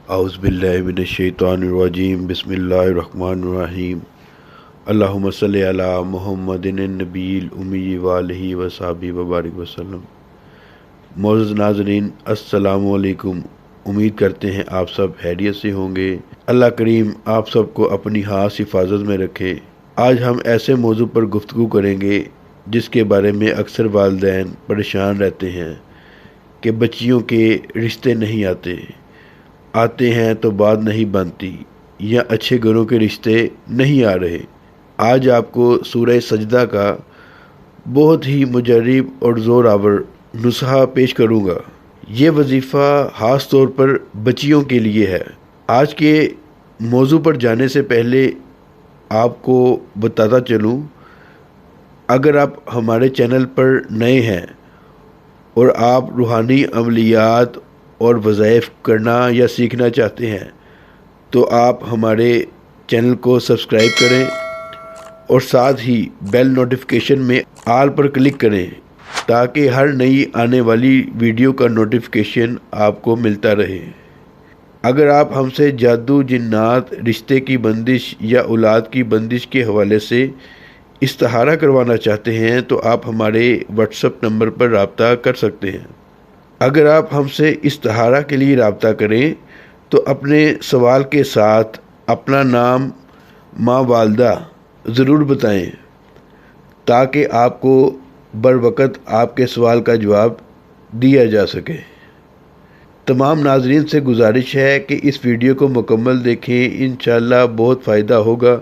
اعوذ باللہ من الشیطان الرجیم بسم اللہ الرحمن الرحیم اللہم صلی علی محمد النبی الامی وآلہ وصحبہ وبارک وسلم۔ معزز ناظرین السلام علیکم، امید کرتے ہیں آپ سب خیریت سے ہوں گے۔ اللہ کریم آپ سب کو اپنی خاص حفاظت میں رکھے۔ آج ہم ایسے موضوع پر گفتگو کریں گے جس کے بارے میں اکثر والدین پریشان رہتے ہیں کہ بچیوں کے رشتے نہیں آتے ہیں تو بات نہیں بنتی، یا اچھے گھروں کے رشتے نہیں آ رہے۔ آج آپ کو سورہ سجدہ کا بہت ہی مجرب اور زور آور نسخہ پیش کروں گا۔ یہ وظیفہ خاص طور پر بچیوں کے لیے ہے۔ آج کے موضوع پر جانے سے پہلے آپ کو بتاتا چلوں، اگر آپ ہمارے چینل پر نئے ہیں اور آپ روحانی عملیات اور وظائف کرنا یا سیکھنا چاہتے ہیں تو آپ ہمارے چینل کو سبسکرائب کریں اور ساتھ ہی بیل نوٹیفیکیشن میں آل پر کلک کریں تاکہ ہر نئی آنے والی ویڈیو کا نوٹیفیکیشن آپ کو ملتا رہے۔ اگر آپ ہم سے جادو، جنات، رشتے کی بندش یا اولاد کی بندش کے حوالے سے استخارہ کروانا چاہتے ہیں تو آپ ہمارے واٹس ایپ نمبر پر رابطہ کر سکتے ہیں۔ اگر آپ ہم سے استخارہ کے لیے رابطہ کریں تو اپنے سوال کے ساتھ اپنا نام، ماں والدہ ضرور بتائیں تاکہ آپ کو بروقت آپ کے سوال کا جواب دیا جا سکے۔ تمام ناظرین سے گزارش ہے کہ اس ویڈیو کو مکمل دیکھیں، انشاءاللہ بہت فائدہ ہوگا۔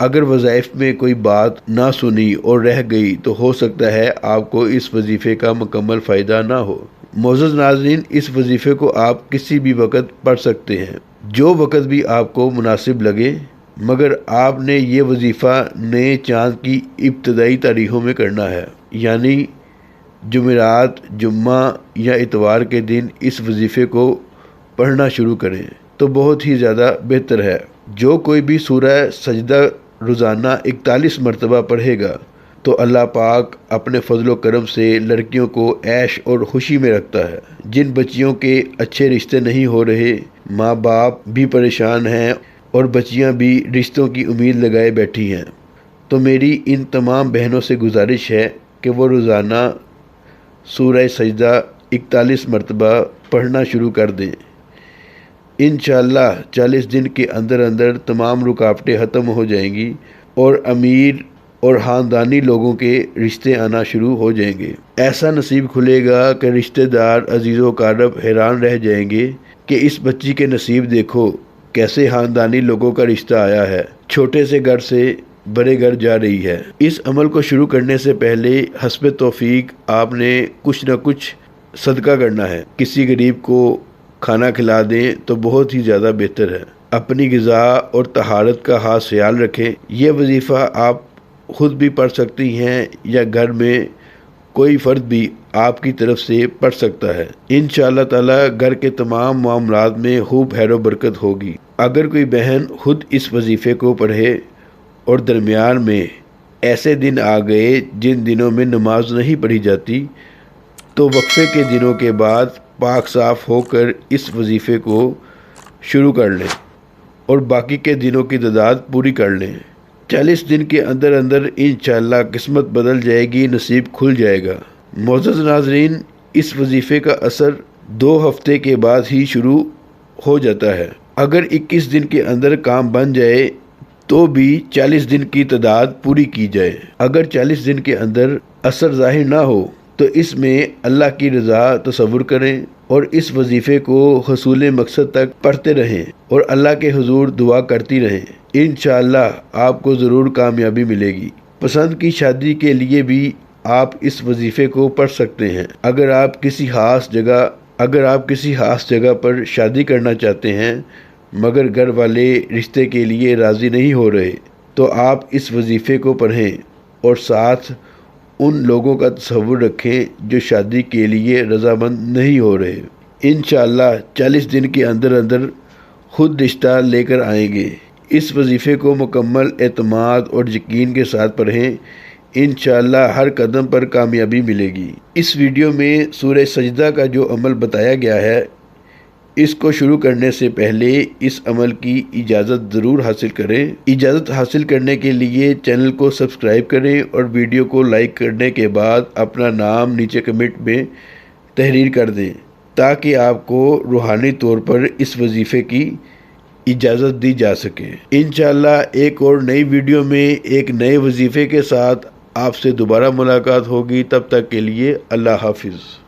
اگر وظائف میں کوئی بات نہ سنی اور رہ گئی تو ہو سکتا ہے آپ کو اس وظیفے کا مکمل فائدہ نہ ہو۔ معزز ناظرین، اس وظیفے کو آپ کسی بھی وقت پڑھ سکتے ہیں، جو وقت بھی آپ کو مناسب لگے، مگر آپ نے یہ وظیفہ نئے چاند کی ابتدائی تاریخوں میں کرنا ہے، یعنی جمعرات، جمعہ یا اتوار کے دن اس وظیفے کو پڑھنا شروع کریں تو بہت ہی زیادہ بہتر ہے۔ جو کوئی بھی سورہ سجدہ روزانہ 41 مرتبہ پڑھے گا تو اللہ پاک اپنے فضل و کرم سے لڑکیوں کو عیش اور خوشی میں رکھتا ہے۔ جن بچیوں کے اچھے رشتے نہیں ہو رہے، ماں باپ بھی پریشان ہیں اور بچیاں بھی رشتوں کی امید لگائے بیٹھی ہیں، تو میری ان تمام بہنوں سے گزارش ہے کہ وہ روزانہ سورہ سجدہ 41 مرتبہ پڑھنا شروع کر دیں۔ انشاءاللہ 40 دن کے اندر اندر تمام رکاوٹیں ختم ہو جائیں گی اور امیر اور خاندانی لوگوں کے رشتے آنا شروع ہو جائیں گے۔ ایسا نصیب کھلے گا کہ رشتہ دار، عزیز و اقارب حیران رہ جائیں گے کہ اس بچی کے نصیب دیکھو، کیسے خاندانی لوگوں کا رشتہ آیا ہے، چھوٹے سے گھر سے بڑے گھر جا رہی ہے۔ اس عمل کو شروع کرنے سے پہلے حسب توفیق آپ نے کچھ نہ کچھ صدقہ کرنا ہے۔ کسی غریب کو کھانا کھلا دیں تو بہت ہی زیادہ بہتر ہے۔ اپنی غذا اور طہارت کا خاص خیال رکھیں۔ یہ وظیفہ آپ خود بھی پڑھ سکتی ہیں یا گھر میں کوئی فرد بھی آپ کی طرف سے پڑھ سکتا ہے۔ انشاءاللہ تعالی گھر کے تمام معاملات میں خوب خیر و برکت ہوگی۔ اگر کوئی بہن خود اس وظیفے کو پڑھے اور درمیان میں ایسے دن آ گئے جن دنوں میں نماز نہیں پڑھی جاتی تو وقفے کے دنوں کے بعد پاک صاف ہو کر اس وظیفے کو شروع کر لیں اور باقی کے دنوں کی تعداد پوری کر لیں۔ 40 دن کے اندر اندر انشاءاللہ قسمت بدل جائے گی، نصیب کھل جائے گا۔ معزز ناظرین، اس وظیفے کا اثر 2 ہفتے کے بعد ہی شروع ہو جاتا ہے۔ اگر 21 دن کے اندر کام بن جائے تو بھی 40 دن کی تعداد پوری کی جائے۔ اگر 40 دن کے اندر اثر ظاہر نہ ہو تو اس میں اللہ کی رضا تصور کریں اور اس وظیفے کو حصول مقصد تک پڑھتے رہیں اور اللہ کے حضور دعا کرتی رہیں۔ انشاءاللہ آپ کو ضرور کامیابی ملے گی۔ پسند کی شادی کے لیے بھی آپ اس وظیفے کو پڑھ سکتے ہیں۔ اگر آپ کسی خاص جگہ پر شادی کرنا چاہتے ہیں مگر گھر والے رشتے کے لیے راضی نہیں ہو رہے تو آپ اس وظیفے کو پڑھیں اور ساتھ ان لوگوں کا تصور رکھیں جو شادی کے لیے رضامند نہیں ہو رہے۔ انشاءاللہ 40 دن کے اندر اندر خود رشتہ لے کر آئیں گے۔ اس وظیفے کو مکمل اعتماد اور یقین کے ساتھ پڑھیں، انشاءاللہ ہر قدم پر کامیابی ملے گی۔ اس ویڈیو میں سورہ سجدہ کا جو عمل بتایا گیا ہے، اس کو شروع کرنے سے پہلے اس عمل کی اجازت ضرور حاصل کریں۔ اجازت حاصل کرنے کے لیے چینل کو سبسکرائب کریں اور ویڈیو کو لائک کرنے کے بعد اپنا نام نیچے کمنٹ میں تحریر کر دیں تاکہ آپ کو روحانی طور پر اس وظیفے کی اجازت دی جا سکے۔ انشاءاللہ ایک اور نئی ویڈیو میں ایک نئے وظیفے کے ساتھ آپ سے دوبارہ ملاقات ہوگی۔ تب تک کے لیے اللہ حافظ۔